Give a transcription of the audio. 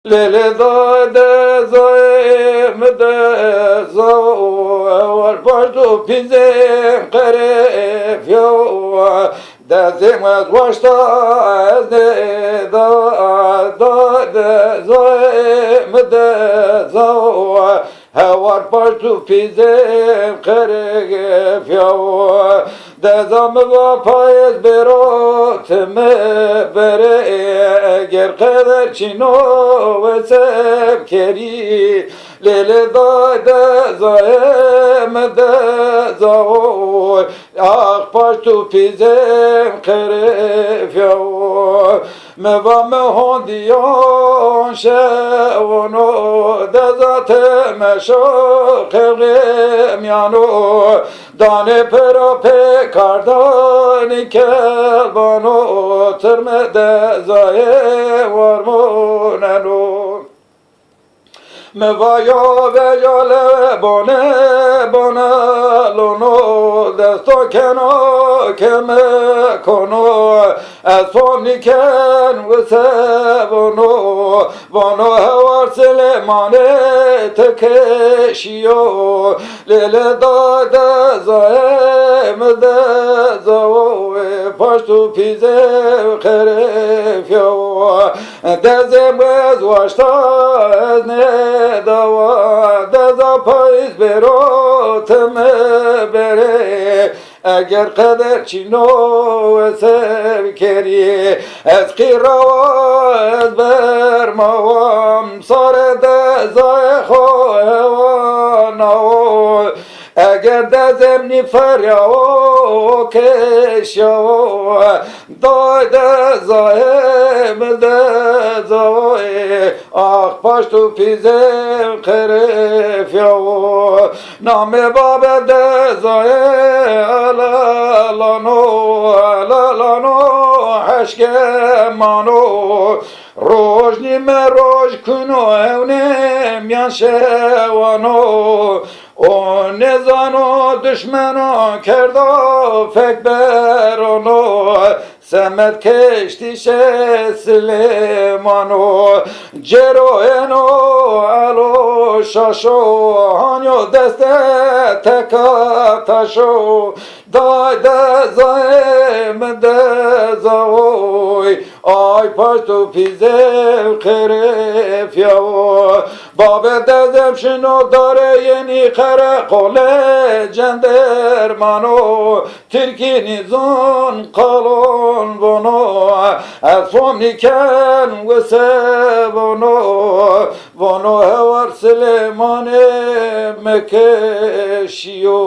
Lele da de zoe de zo var parto pizem kare fyo da zemas vashta de da de zoe de zo var parto pizem kare fyo da zam va payz berot me bere ger kader çino ve sevkeri lele da de zaem de zaoy ak partu pizem keref yav me va me hondiyon şevono de zate me şokerem yano dane pero pe kardani kelbano terme de zaye var moneno me vayo ve yole bone lono desto keno keme kono asfoni ken ve sevono vano hevar selemane tekeşiyo lele da de zaem de zavoe paştu pize keref yo dezemez vaşta ne dava da payız berot me bere eğer kader çino ve sevkeri ez kirav ez bermavam sare de zayho evana eğer de zemni feryao keşao day de zahem de zaye ah paştu pizem keref yao name babe de zaye alalano haşke mano rojni me roj kuno evnem yan şevano o ne zano düşmano kerda fekber ono semet keşti Süleyman'o cero eno alo şaşo hanyo deste teka taşo day de zaem de zavoy ay parto pizev keref yavo babe dezem şino dare yeni kare kole cendermano Türkini zon kalon bono asfom niken ve sevono bono hevar Süleyman'e mekeşiyo